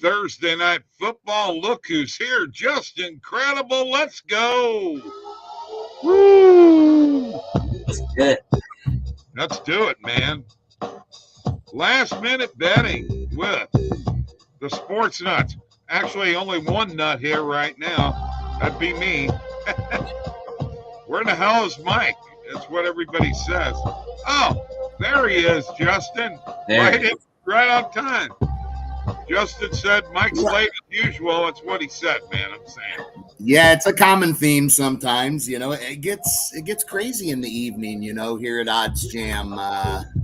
Thursday Night Football. Look who's here. Just incredible. Let's go. Woo! Let's get it. Let's do it, man. Last minute betting with the Sports Nuts. Actually, only one nut here right now. That'd be me. Where the hell is Mike? That's what everybody says. Oh, there he is, Justin. Right on time. Justin said Mike's late as usual. That's what he said, man. I'm saying. Yeah, it's a common theme sometimes. You know, it gets crazy in the evening. You know, here at OddsJam,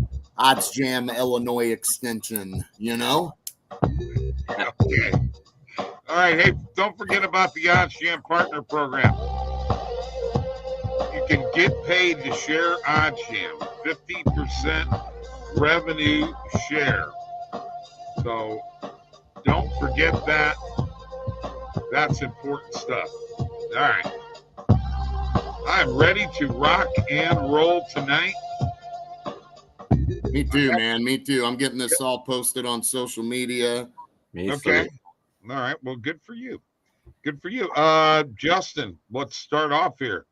Illinois Extension. You know. Okay. All right. Hey, don't forget about the OddsJam Partner Program. You can get paid to share OddsJam. 50% revenue share. So don't forget that. That's important stuff. All right. I'm ready to rock and roll tonight. Me too, man. Me too. I'm getting this all posted on social media. Okay. All right. Well, good for you. Good for you. Justin, let's start off here.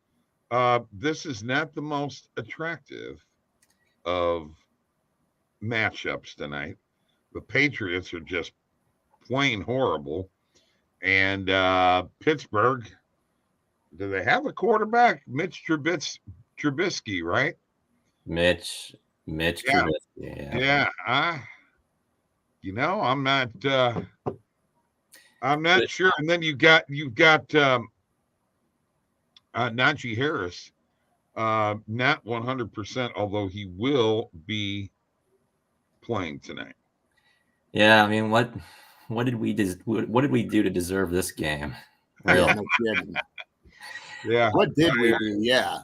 This is not the most attractive of matchups tonight. The Patriots are just plain horrible. And Pittsburgh, do they have a quarterback? Mitch Trubisky, right? Mitch Trubisky. Yeah. I'm not sure. And then you've got Najee Harris, not 100%, although he will be playing tonight. Yeah, I mean, what did we do to deserve this game? Really? Yeah. What did we do? Yeah.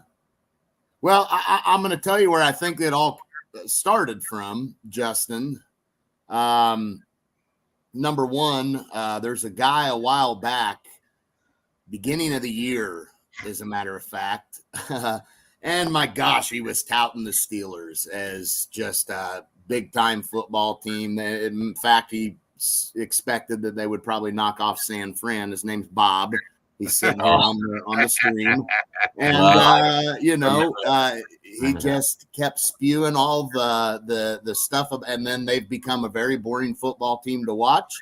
Well, I'm going to tell you where I think it all started from, Justin. Number one, there's a guy a while back, beginning of the year, as a matter of fact. And my gosh, he was touting the Steelers as just a big-time football team. In fact, he expected that they would probably knock off San Fran. His name's Bob. He's sitting here on the screen. And, he just kept spewing all the stuff. And then they've become a very boring football team to watch.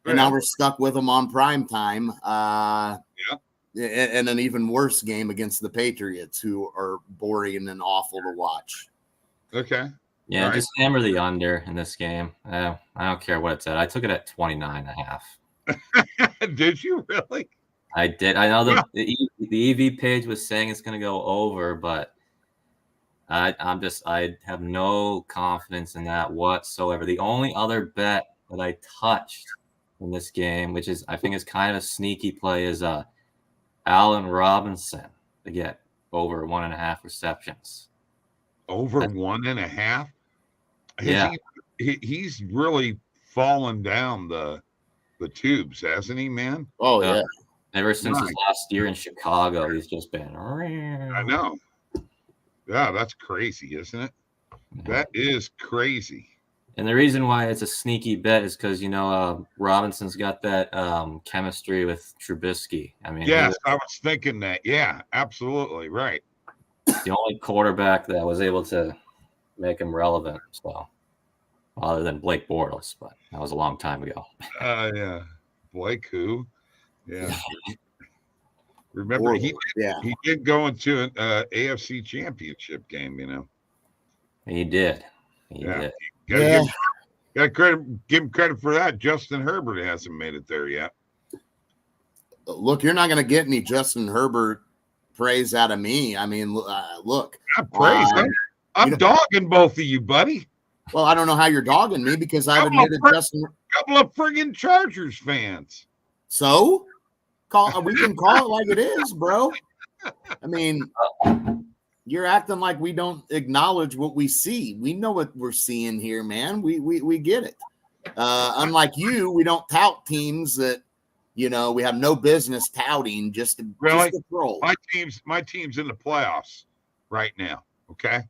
And now we're stuck with them on prime time. And an even worse game against the Patriots, who are boring and awful to watch. Okay. Yeah, just hammer the under in this game. I don't care what it's at. I took it at 29.5. Did you really? I did. I know the EV page was saying it's going to go over, but I have no confidence in that whatsoever. The only other bet that I touched in this game, which is I think is kind of a sneaky play, is Allen Robinson to get over 1.5 receptions. Over 1.5? Yeah. He's really fallen down the tubes, hasn't he, man? Oh, yeah. Ever since his last year in Chicago, he's just been. I know. Yeah, that's crazy, isn't it? Yeah. That is crazy. And the reason why it's a sneaky bet is because, Robinson's got that chemistry with Trubisky. I mean, yes, I was thinking that. Yeah, absolutely right. The only quarterback that was able to make him relevant, so other than Blake Bortles, but that was a long time ago. Yeah, Blake who? Yeah. Remember, he did go into an AFC Championship game. He did. He did. Give him credit for that. Justin Herbert hasn't made it there yet. Look, you're not going to get any Justin Herbert praise out of me. I mean, look. Not praise. I'm dogging both of you, buddy. Well, I don't know how you're dogging me because I've admitted Justin. Couple of friggin' Chargers fans. So, we can call it like it is, bro. I mean, you're acting like we don't acknowledge what we see. We know what we're seeing here, man. We get it. Unlike you, we don't tout teams that we have no business touting just to troll. My team's in the playoffs right now. Okay,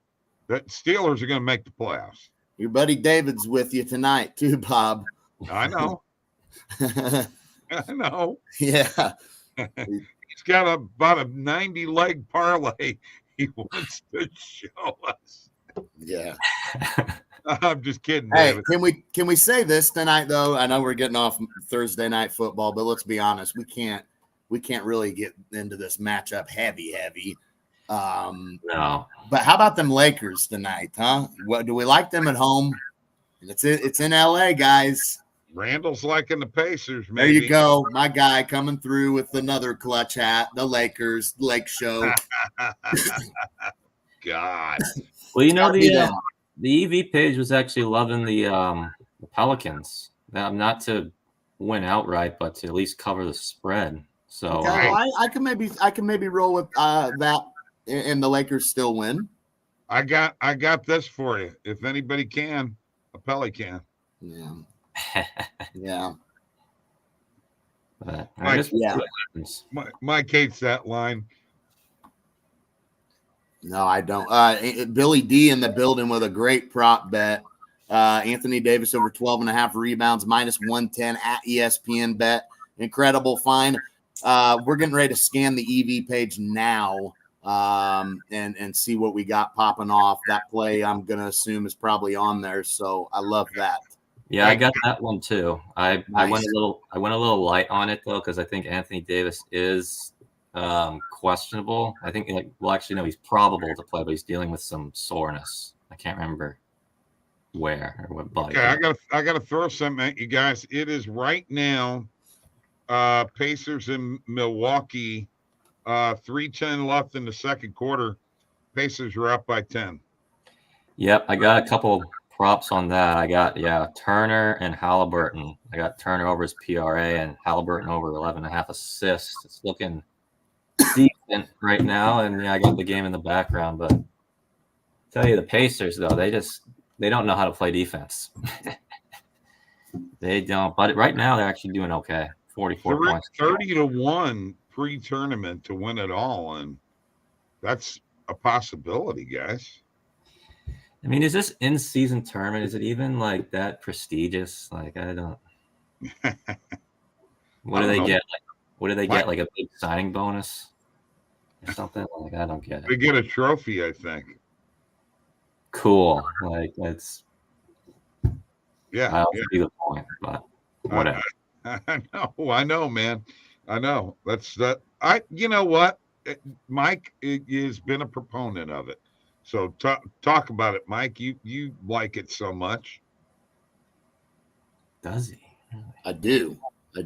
the Steelers are going to make the playoffs. Your buddy David's with you tonight too, Bob. I know. I know. Yeah. He's got about a 90-leg parlay he wants to show us. Yeah. I'm just kidding, Hey, David. can we say this tonight though? I know we're getting off Thursday night football, but let's be honest, we can't really get into this matchup heavy. No. But how about them Lakers tonight, huh? What do we like them at home? It's in LA, guys. Randall's liking the Pacers, maybe. There you go. My guy coming through with another clutch hat, the Lakers, Lake Show. God. Well, you know, the EV page was actually loving the Pelicans. Not to win outright, but to at least cover the spread. So okay, I can maybe roll with that, and the Lakers still win. I got this for you. If anybody can, a Pelly can. Yeah. Yeah. But Mike hates that line. No, I don't. Billy D in the building with a great prop bet. Anthony Davis over 12.5 rebounds, -110 at ESPN bet. Incredible find. We're getting ready to scan the EV page now and see what we got popping off. That play I'm going to assume is probably on there. So I love that. Yeah, I got that one too. I went a little light on it though, because I think Anthony Davis is questionable. I think he's probable to play, but he's dealing with some soreness. I can't remember where or what body. Okay, I gotta throw something at you guys. It is right now Pacers in Milwaukee, 3:10 left in the second quarter. Pacers are up by 10. Yep, I got a couple props on that. I got Turner and Halliburton. I got Turner over his PRA and Halliburton over 11.5 assists. It's looking decent right now, and I got the game in the background. But tell you, the Pacers though, they don't know how to play defense. They don't. But right now, they're actually doing okay. 44 points. 30-1 pre-tournament to win it all, and that's a possibility, guys. I mean, is this in-season tournament? Is it even like that prestigious? Like, I don't. What do they get? What do they get? Like a big signing bonus or something? Like, I don't get it. They get a trophy, I think. Cool. Like, that's. Yeah. I don't see the point, but whatever. I know, man. I know. That's that. You know what? Mike has been a proponent of it. So talk about it, Mike. You like it so much. Does he? I do. I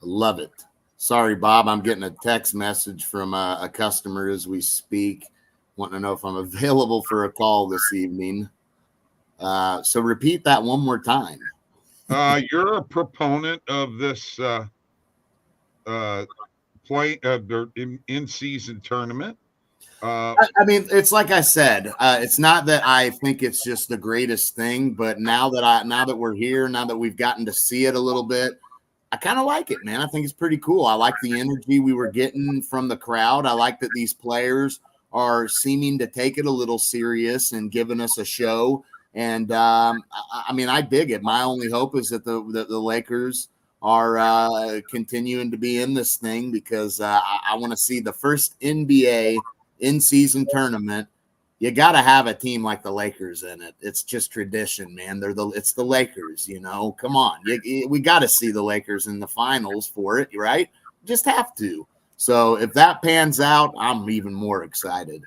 love it. Sorry, Bob. I'm getting a text message from a customer as we speak, wanting to know if I'm available for a call this evening. So repeat that one more time. You're a proponent of this in-season tournament. I mean, it's like I said, it's not that I think it's just the greatest thing, but now that we're here, now that we've gotten to see it a little bit, I kind of like it, man. I think it's pretty cool. I like the energy we were getting from the crowd. I like that these players are seeming to take it a little serious and giving us a show. And I mean, I dig it. My only hope is that the Lakers are continuing to be in this thing, because I want to see the first NBA in-season tournament. You got to have a team like the Lakers in it. It's just tradition, man. It's the Lakers, you know. Come on, we got to see the Lakers in the finals for it, right? Just have to. So if that pans out, I'm even more excited.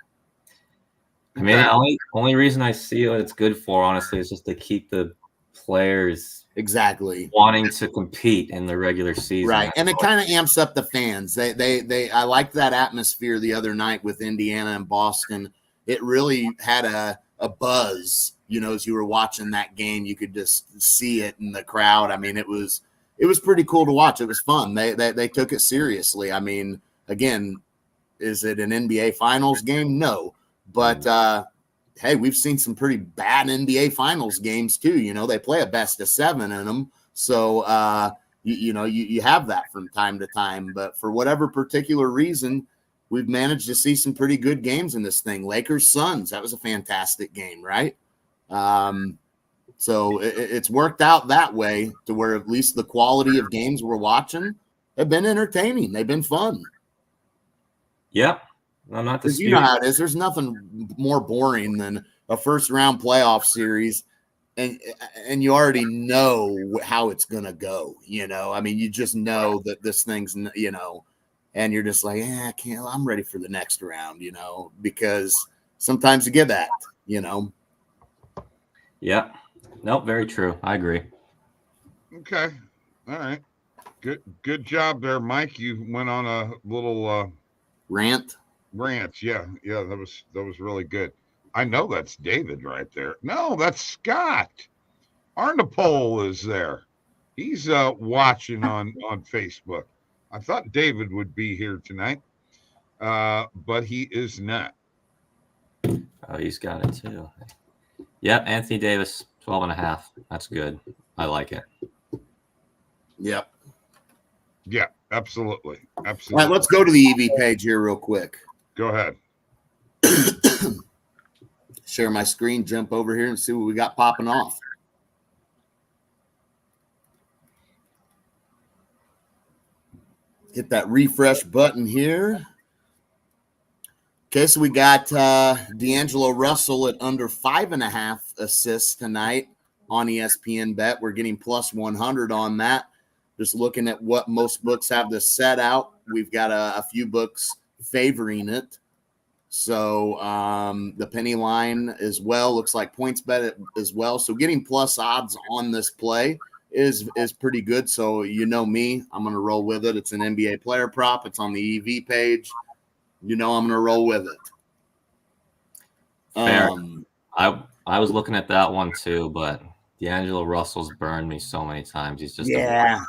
I mean, the only reason I see what it's good for, honestly, is just to keep the players exactly wanting to compete in the regular season, right? And it kind of amps up the fans. I liked that atmosphere the other night with Indiana and Boston. It really had a buzz, you know, as you were watching that game. You could just see it in the crowd. I mean, it was pretty cool to watch. It was fun. They took it seriously. I mean, again, is it an NBA Finals game? No, but hey, we've seen some pretty bad NBA Finals games too. You know, they play a best of 7 in them. So, you have that from time to time. But for whatever particular reason, we've managed to see some pretty good games in this thing. Lakers Suns, that was a fantastic game, right? So it's worked out that way to where at least the quality of games we're watching have been entertaining. They've been fun. Yep. I'm not Because you know how it is. There's nothing more boring than a first-round playoff series, and you already know how it's going to go, you know. I mean, you just know that this thing's, you know, and you're just like, I'm ready for the next round, you know, because sometimes you get that, you know. Yeah. Nope, very true. I agree. Okay. All right. Good job there, Mike. You went on a little rant. Yeah. That was really good. I know that's David right there. No, that's Scott. Arnapole is there. He's watching on Facebook. I thought David would be here tonight, but he is not. Oh, he's got it too. Yep, Anthony Davis, 12.5. That's good. I like it. Yep. Yeah, absolutely. Absolutely. All right, let's go to the EV page here real quick. Go ahead. Share my screen, jump over here and see what we got popping off. Hit that refresh button here. Okay, so we got D'Angelo Russell at under 5.5 assists tonight on ESPN Bet. We're getting plus 100 on that. Just looking at what most books have this set out. We've got a few books favoring it. So the penny line as well looks like PointsBet as well. So getting plus odds on this play is pretty good. So you know me, I'm going to roll with it. It's an NBA player prop. It's on the EV page. You know I'm going to roll with it. Fair. I was looking at that one too, but D'Angelo Russell's burned me so many times. He's just yeah.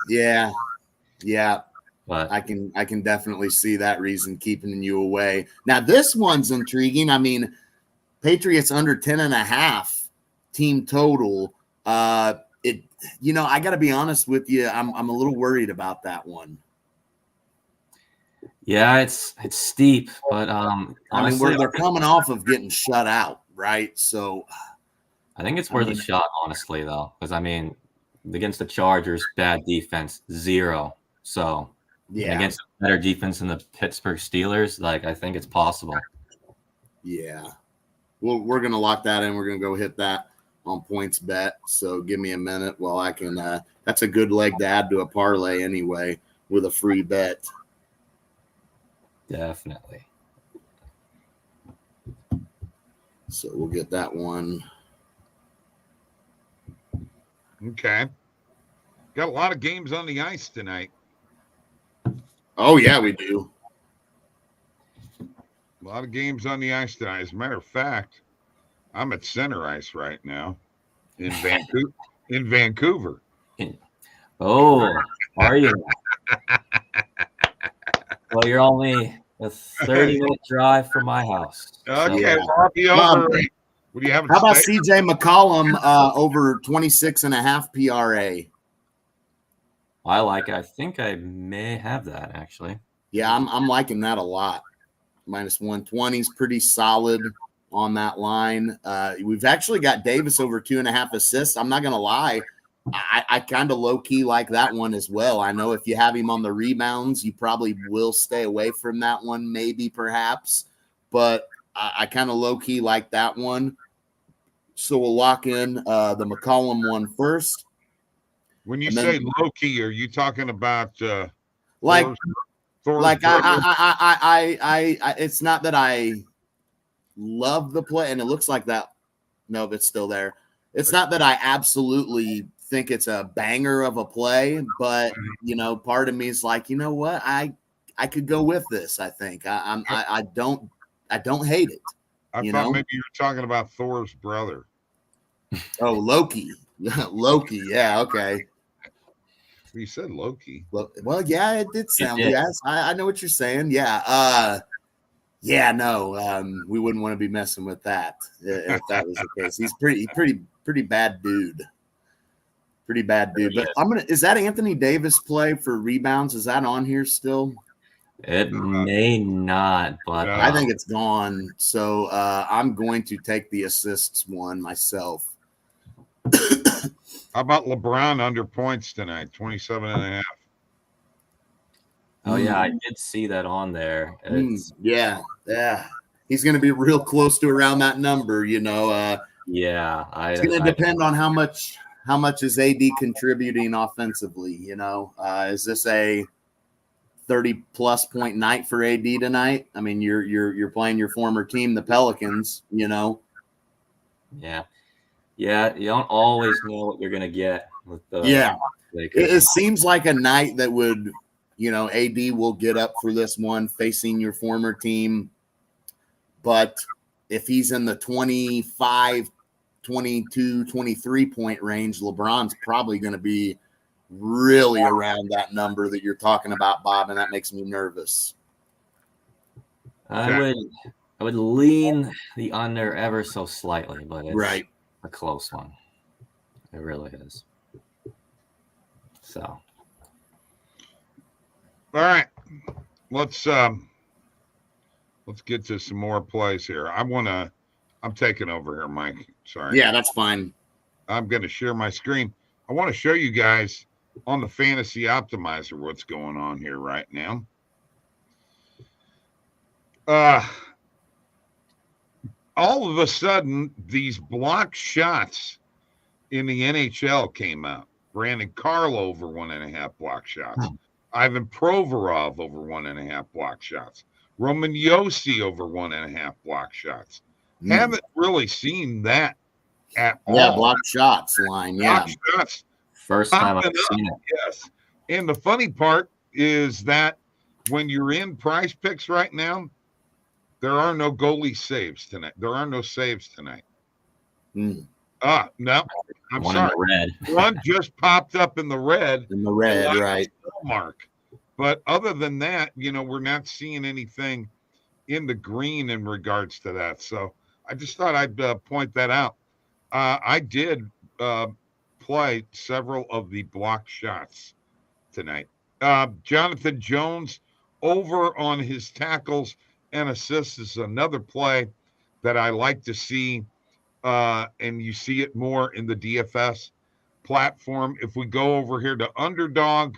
But I can definitely see that reason keeping you away. Now this one's intriguing. I mean, Patriots under 10.5 team total. I got to be honest with you. I'm a little worried about that one. Yeah, it's steep, but honestly, they're coming off of getting shut out, right? So I think it's worth a shot, honestly, though, because I mean, against the Chargers, bad defense, 0. So yeah, against a better defense than the Pittsburgh Steelers, like I think it's possible. Yeah, well, we're gonna lock that in. We're gonna go hit that on PointsBet. So give me a minute while I can. That's a good leg to add to a parlay anyway with a free bet. Definitely. So we'll get that one. Okay. Got a lot of games on the ice tonight. Oh, yeah, we do. A lot of games on the ice tonight. As a matter of fact, I'm at center ice right now in Vancouver. Oh, are you? Well, you're only a 30-minute drive from my house. Okay, Yeah. I'll be over. What do you have? How about CJ McCollum over 26.5 PRA? I like it. I think I may have that actually. Yeah, I'm liking that a lot. Minus 120 is pretty solid on that line. We've actually got Davis over 2.5 assists. I'm not gonna lie. I kind of low-key like that one as well. I know if you have him on the rebounds, you probably will stay away from that one, maybe, perhaps. But I kind of low-key like that one. So we'll lock in the McCollum one first. When you say low-key, are you talking about Thor's it's not that I love the play, and it looks like that. No, it's still there. It's not that I absolutely think it's a banger of a play, but part of me is like, you know what, I could go with this. I think I don't hate it. I thought maybe you were talking about Thor's brother. Oh, Loki. Loki. Yeah. Okay. You said Loki. Well, yeah, it did sound. Yes, I know what you're saying. Yeah. No. We wouldn't want to be messing with that if that was the case. He's pretty bad dude. Pretty bad dude. But is that Anthony Davis play for rebounds? Is that on here still? It may not, but I think it's gone. So I'm going to take the assists one myself. How about LeBron under points tonight, 27.5? Oh yeah, I did see that on there. Yeah. He's going to be real close to around that number, you know. It's going to depend on how much is AD contributing offensively, you know. Is this a 30-plus point night for AD tonight? I mean, you're playing your former team, the Pelicans, you know. Yeah. You don't always know what you're going to get with the Lakers. It seems like a night that would, you know, AD will get up for this one facing your former team. But if he's in the 25, 22, 23 point range, LeBron's probably going to be really around that number that you're talking about, Bob, and that makes me nervous. I would lean the under ever so slightly, but it's a close one. It really is. So, all right, let's get to some more plays here. I'm taking over here, Mike. Sorry. Yeah, that's fine. I'm going to share my screen. I want to show you guys on the Fantasy Optimizer what's going on here right now. All of a sudden, these block shots in the NHL came out. Brandon Carlo over 1.5 block shots. Ivan Provorov over 1.5 block shots. Roman Josi over 1.5 block shots. Haven't really seen that at all. Yeah, block shots line. Block shots. First time I've seen it. Yes. And the funny part is that when you're in Prize Picks right now, there are no goalie saves tonight. There are no saves tonight. No. I'm one sorry. In the red. One just popped up in the red. In the red, right. Mark. But other than that, you know, we're not seeing anything in the green in regards to that. So I just thought I'd point that out. I did play several of the block shots tonight. Jonathan Jones over on his tackles and assists is another play that I like to see. And you see it more in the DFS platform. If we go over here to Underdog,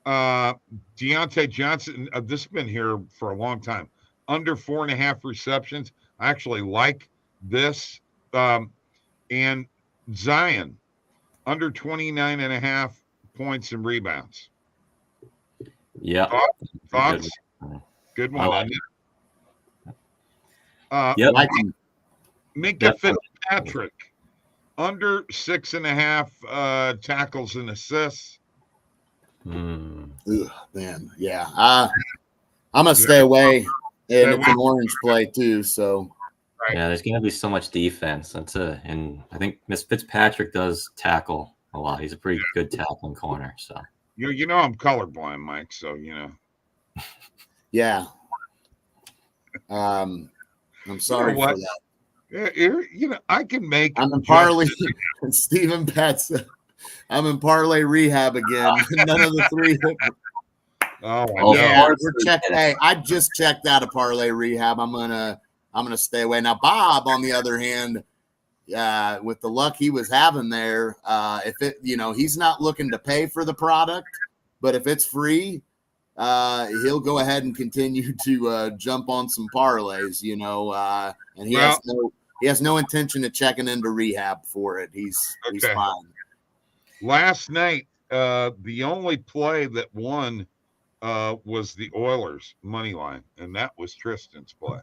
Deontay Johnson, this has been here for a long time. Under 4.5 receptions. I actually like this. And Zion, under 29.5 points and rebounds. Yeah. Thoughts? Good one. Like Minka Fitzpatrick, under 6.5 tackles and assists. Man, yeah. I'm gonna stay away, and it's an orange play too. So, yeah, there's gonna be so much defense. And I think Miss Fitzpatrick does tackle a lot. He's a pretty good tackling corner. So, you know, I'm colorblind, Mike. So you know. Yeah. I'm sorry for that. Yeah, you know, I can make. I'm in parlay. Stephen Betts. I'm in parlay rehab again. None of the three. Yeah, Hey, I just checked out of parlay rehab. I'm gonna stay away now. Bob, on the other hand, with the luck he was having there, if it, you know, he's not looking to pay for the product, but if it's free, he'll go ahead and continue to jump on some parlays, you know, and he has no intention of checking into rehab for it. He's fine. Last night, the only play that won was the Oilers money line, and that was Tristan's play.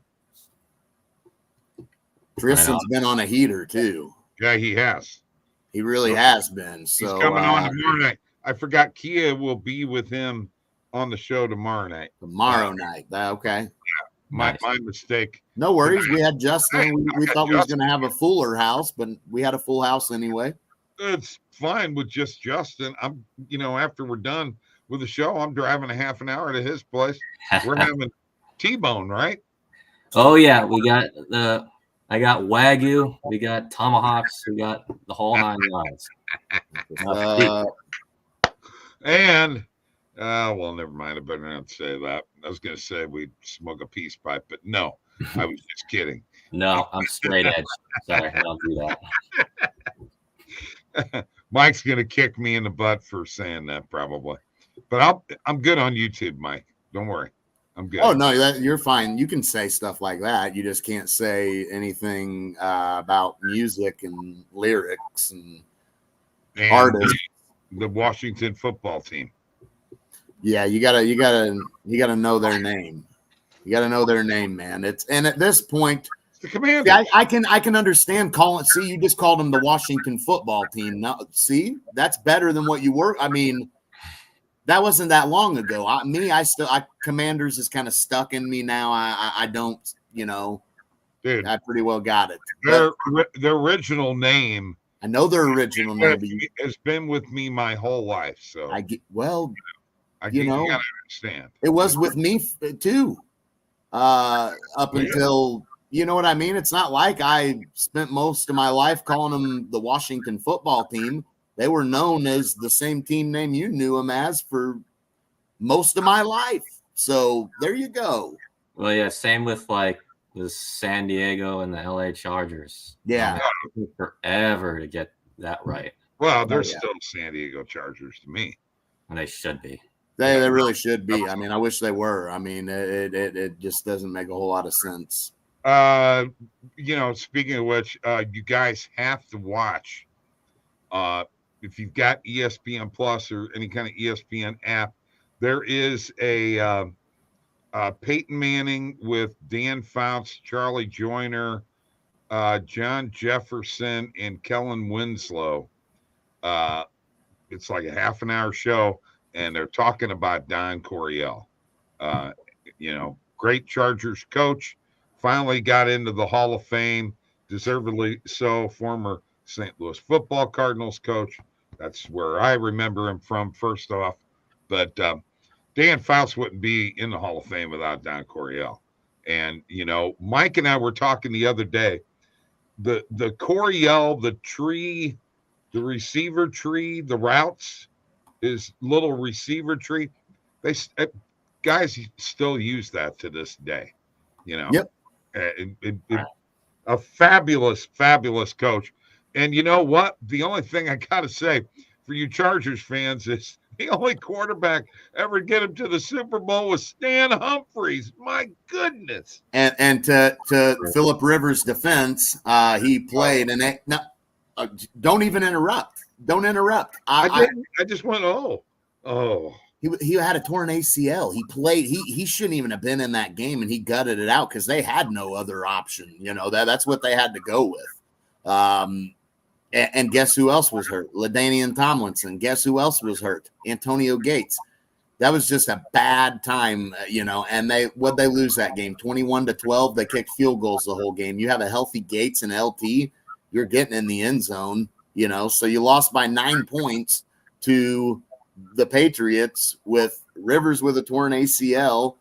Tristan's been on a heater too. Yeah, he has. He really has been. So he's coming on tomorrow night. I forgot Kia will be with him on the show tomorrow night. Okay. Yeah, my mistake. No worries. We had Justin. We thought we was going to have a fuller house, but we had a full house anyway. It's fine with just Justin. I'm, you know, after we're done with the show, I'm driving a half an hour to his place. We're having T-bone, right? Oh yeah, I got Wagyu, we got tomahawks, we got the whole 9 yards. And well, never mind. I better not say that. I was going to say we'd smoke a peace pipe, but no. I was just kidding. No, I'm straight edge. Sorry, I don't do that. Mike's going to kick me in the butt for saying that probably. But I'm good on YouTube, Mike. Don't worry. I'm good. Oh, no, you're fine. You can say stuff like that. You just can't say anything about music and lyrics and artists. The Washington football team. Yeah, you gotta know their name. You gotta know their name, man. And at this point, it's the Commanders. See, I can understand calling. See, you just called them the Washington football team. Now, see, that's better than what you were. I mean, that wasn't that long ago. Commanders is kind of stuck in me now. I don't, dude, I pretty well got it. Their original name. I know their original name has been with me my whole life. So you gotta understand. It was with me too. Up until you know what I mean. It's not like I spent most of my life calling them the Washington football team. They were known as the same team name you knew them as for most of my life. So there you go. Well, yeah, same with like the San Diego and the LA Chargers. Yeah. It took forever to get that right. Well, they're still San Diego Chargers to me. And they should be. They really should be. I mean, I wish they were. I mean, it just doesn't make a whole lot of sense. Speaking of which, you guys have to watch. If you've got ESPN Plus or any kind of ESPN app, there is a Peyton Manning with Dan Fouts, Charlie Joyner, John Jefferson, and Kellen Winslow. It's like a half an hour show, and they're talking about Don Coryell. Great Chargers coach, finally got into the Hall of Fame, deservedly so, former St. Louis Football Cardinals coach. That's where I remember him from, first off. But Dan Fouts wouldn't be in the Hall of Fame without Don Coryell. And, Mike and I were talking the other day. The Coryell, the tree, the receiver tree, the routes, his little receiver tree, guys still use that to this day. Yep. A fabulous, fabulous coach. And you know what? The only thing I got to say for you Chargers fans is the only quarterback ever get him to the Super Bowl was Stan Humphries. My goodness. And to Phillip Rivers' defense, he played and don't even interrupt. Don't interrupt. I just went, oh. He had a torn ACL. He played. He shouldn't even have been in that game, and he gutted it out because they had no other option. That's what they had to go with. And guess who else was hurt? LaDainian Tomlinson. Guess who else was hurt? Antonio Gates. That was just a bad time, And they lose that game 21-12. They kicked field goals the whole game. You have a healthy Gates and LT. You're getting in the end zone. So you lost by 9 points to the Patriots with Rivers with a torn ACL,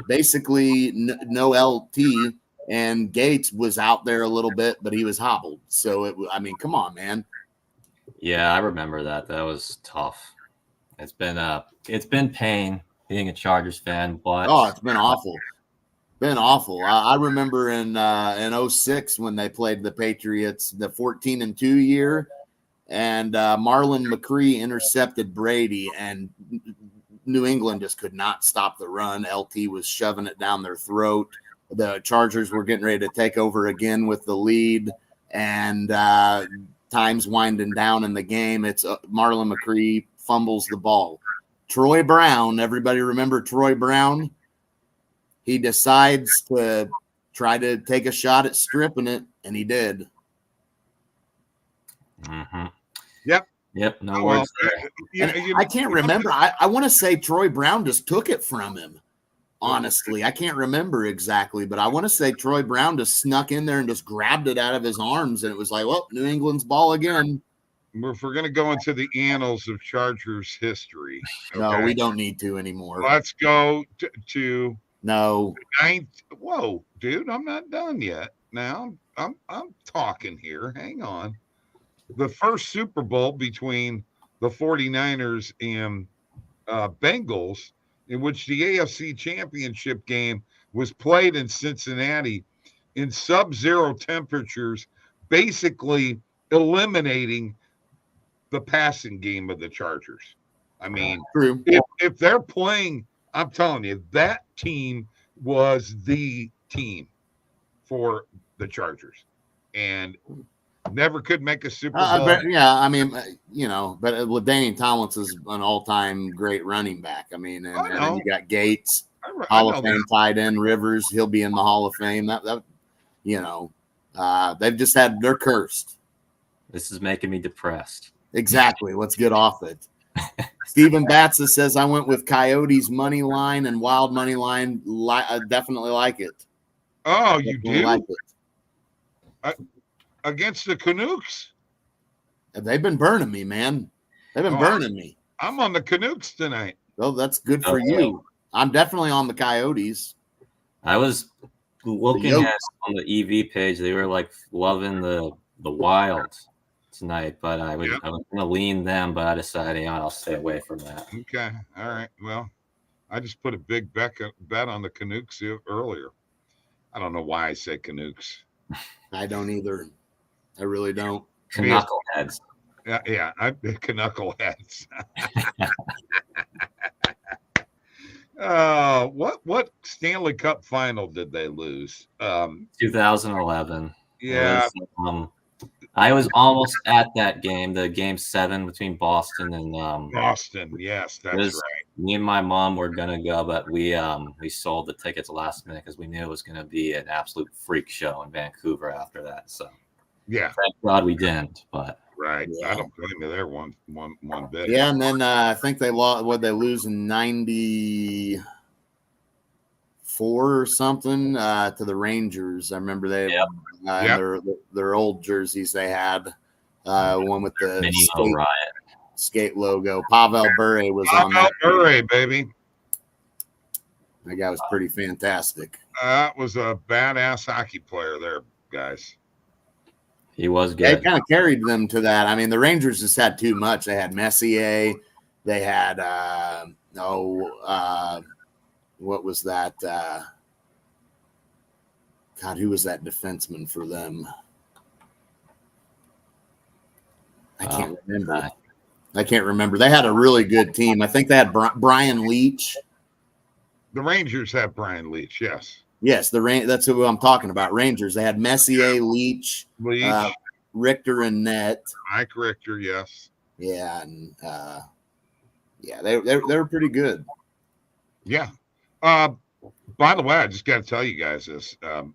basically no LT, and Gates was out there a little bit, but he was hobbled. So come on, man. Yeah, I remember that. That was tough. It's been pain being a Chargers fan, but it's been awful. I remember in 06 when they played the Patriots, the 14-2 year. And Marlon McCree intercepted Brady, and New England just could not stop the run. LT was shoving it down their throat. The Chargers were getting ready to take over again with the lead, and time's winding down in the game. It's Marlon McCree fumbles the ball. Troy Brown, everybody remember Troy Brown? He decides to try to take a shot at stripping it, and he did. Mm-hmm. Yep. No words. I can't remember. I want to say Troy Brown just took it from him. Honestly, I can't remember exactly, but I want to say Troy Brown just snuck in there and just grabbed it out of his arms, and it was like, well, New England's ball again. If we're going to go into the annals of Chargers history, okay? No, we don't need to anymore. Let's go to no. Whoa, dude, I'm not done yet. Now I'm talking here. Hang on. The first Super Bowl between the 49ers and Bengals in which the AFC Championship game was played in Cincinnati in sub-zero temperatures, basically eliminating the passing game of the Chargers. I mean, True. If they're playing, I'm telling you, that team was the team for the Chargers, and never could make a Super Bowl. But, yeah, I mean, but with Daniel Tomlinson's an all-time great running back. I mean, and then you got Gates, Hall of Fame tight end, Rivers. He'll be in the Hall of Fame. They've just they're cursed. This is making me depressed. Exactly. Let's get off it. Stephen Batsa says, I went with Coyotes money line and Wild money line. I definitely like it. Oh, you do? Like it. Against the Canucks? They've been burning me, man. They've been burning me. I'm on the Canucks tonight. Well, that's good for you. I'm definitely on the Coyotes. I was looking at on the EV page. They were like loving the Wild tonight, but I was going to lean them, but I decided I'll stay away from that. Okay. All right. Well, I just put a big bet on the Canucks earlier. I don't know why I said Canucks. I don't either. I really don't. Knuckleheads. Yeah, knuckleheads. What Stanley Cup final did they lose? 2011. Yeah. I was almost at that game, the game 7 between Boston and Boston. Yes, that's right. Me and my mom were gonna go, but we sold the tickets last minute because we knew it was gonna be an absolute freak show in Vancouver after that. So yeah, thank God we didn't. But right, I don't blame you there one bit. Yeah, and then I think they lost. What they lose in '94 or something to the Rangers. I remember they their old jerseys they had one with the skate logo. Pavel Bure was on that. Pavel Bure, baby. That guy was pretty fantastic. That was a badass hockey player there, guys. He was good. They kind of carried them to that. I mean, the Rangers just had too much. They had Messier. They had what was that? God, who was that defenseman for them? I can't remember. They had a really good team. I think they had Brian Leach. The Rangers had Brian Leach, yes. Yes, that's who I'm talking about. Rangers. They had Messier, Leach, Richter, and Net. Mike Richter, yes. Yeah, and they were pretty good. Yeah. By the way, I just got to tell you guys this. I've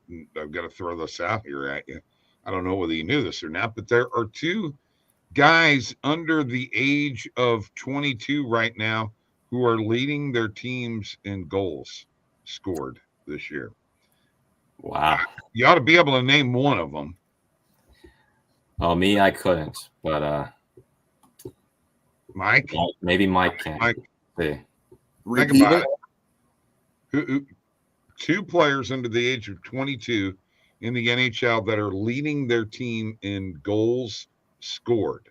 got to throw this out here at you. I don't know whether you knew this or not, but there are 2 guys under the age of 22 right now who are leading their teams in goals scored this year. Wow. You ought to be able to name one of them. Oh, me, I couldn't, but Mike? Maybe Mike can. Mike. See. Think about it. 2 players under the age of 22 in the NHL that are leading their team in goals scored.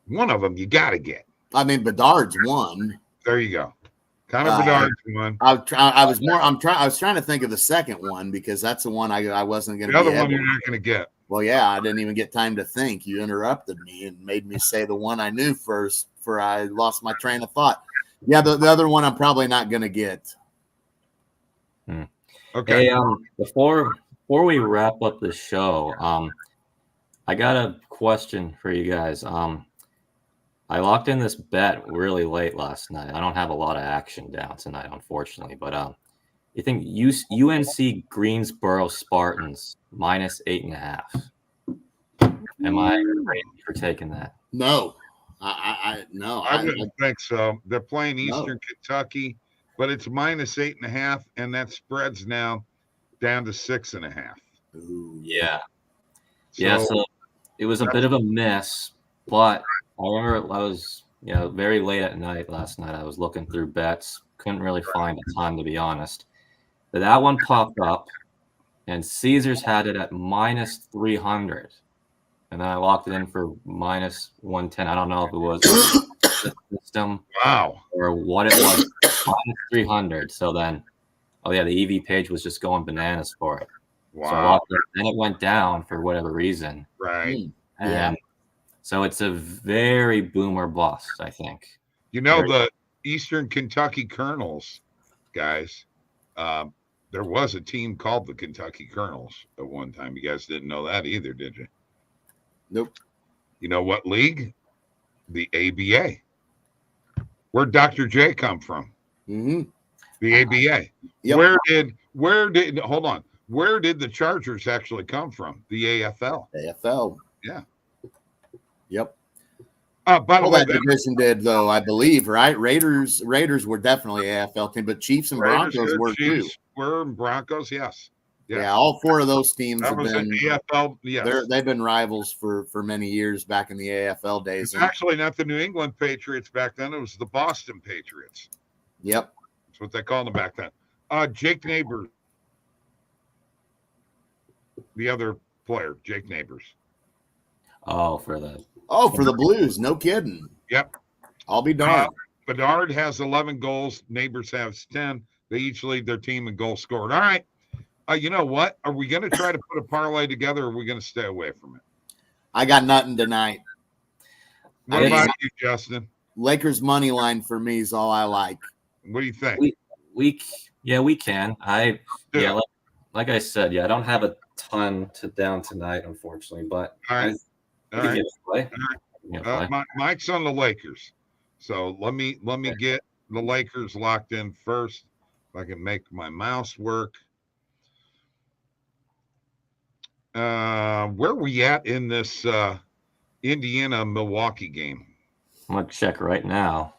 One of them you got to get. I mean, Bedard's one. There you go. Connor Bedard's one. I was trying to think of the second one because that's the one I wasn't going to. The other one you're not going to get. Well, yeah, I didn't even get time to think. You interrupted me and made me say the one I knew first. For I lost my train of thought. Yeah, the other one I'm probably not going to get. Okay. Hey, before we wrap up the show, I got a question for you guys. I locked in this bet really late last night. I don't have a lot of action down tonight, unfortunately. But you think UNC Greensboro Spartans -8.5? Am I right for taking that? No, I wouldn't think so. They're playing Eastern Kentucky, but it's -8.5, and that spreads now down to 6.5. Yeah. So it was a bit of a miss, but I remember I was, very late at night last night. I was looking through bets, couldn't really find a ton, to be honest. But that one popped up, and Caesars had it at -300, and then I locked it in for -110. I don't know if it was the system. Wow. Or what it was, minus 300. So then, the EV page was just going bananas for it. Wow. So then it went down for whatever reason. Right. And so it's a very boomer bust, I think. The Eastern Kentucky Colonels, guys, there was a team called the Kentucky Colonels at one time. You guys didn't know that either, did you? Nope. You know what league? The ABA. Where'd Dr. J come from? Mm-hmm. The ABA. Yep. Where did the Chargers actually come from? The AFL. AFL. Yeah. Yep. By the way, that division did, though, I believe, right? Raiders were definitely AFL team, but Chiefs and Broncos were too. Were Broncos, yes. Yeah, all four of those teams have been AFL. Yes, they've been rivals for many years back in the AFL days. It's actually not the New England Patriots back then; it was the Boston Patriots. Yep, that's what they called them back then. Jake Neighbors, the other player, Jake Neighbors. For the Blues, no kidding. Yep, I'll be darned. Bedard has 11 goals. Neighbors has 10. They each lead their team in goals scored. All right. You know what? Are we going to try to put a parlay together, or are we going to stay away from it? I got nothing tonight. What about you, Justin? Lakers money line for me is all I like. What do you think? We can. Like I said, I don't have a ton down tonight, unfortunately, but all right. Mike's on the Lakers, so let me get the Lakers locked in first. If I can make my mouse work. Where are we at in this Indiana-Milwaukee game? I'm going to check right now.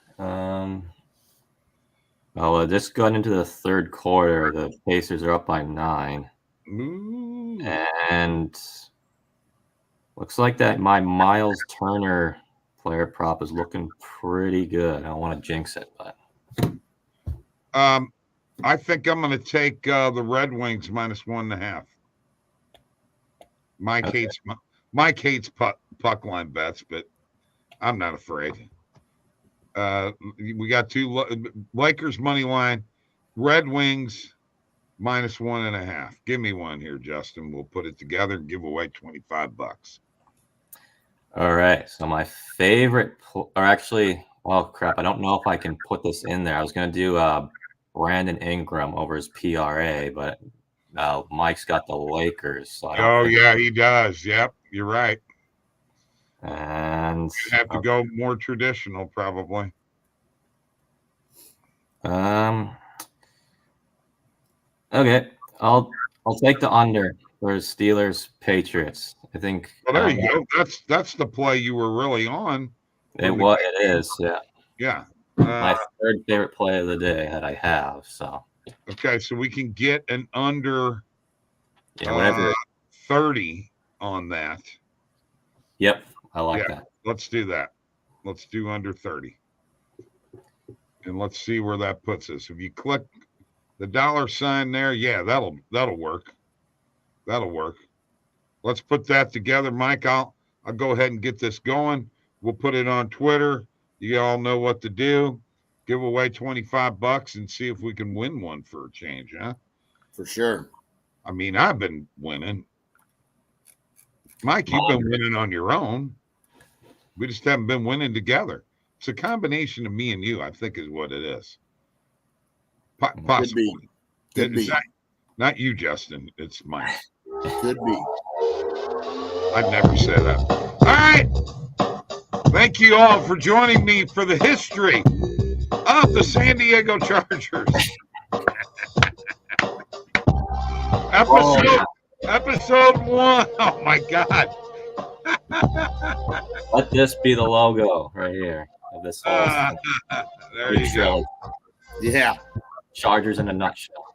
Just going into the third quarter, the Pacers are up by 9. Ooh. And looks like that my Miles Turner player prop is looking pretty good. I don't want to jinx it, but I think I'm going to take the Red Wings minus 1.5. Mike hates puck line bets, but I'm not afraid. We got two Lakers money line, Red Wings minus 1.5. Give me one here, Justin. We'll put it together and give away $25. All right. So my favorite, I don't know if I can put this in there. I was going to do Brandon Ingram over his PRA, but Mike's got the Lakers. So he does. Yep, you're right. And you have to go more traditional, probably. Okay, I'll take the under for Steelers Patriots. I think. Well, there you go. That's the play you were really on. It is. Yeah. Yeah. My third favorite play of the day that I have. So. Okay, so we can get an under 30 on that. Yep, I like that. Let's do that. Let's do under 30. And let's see where that puts us. If you click the $sign there, that'll work. That'll work. Let's put that together, Mike. I'll go ahead and get this going. We'll put it on Twitter. You all know what to do. Give away $25 and see if we can win one for a change, huh? For sure. I mean, I've been winning. Mike, you've been winning on your own. We just haven't been winning together. It's a combination of me and you, I think, is what it is. Possibly. Could be. Not you, Justin. It's Mike. Could be. I'd never say that. All right. Thank you all for joining me for the history of the San Diego Chargers. Episode 1. Oh, my God. Let this be the logo right here of this whole there you go. Yeah. Chargers in a nutshell.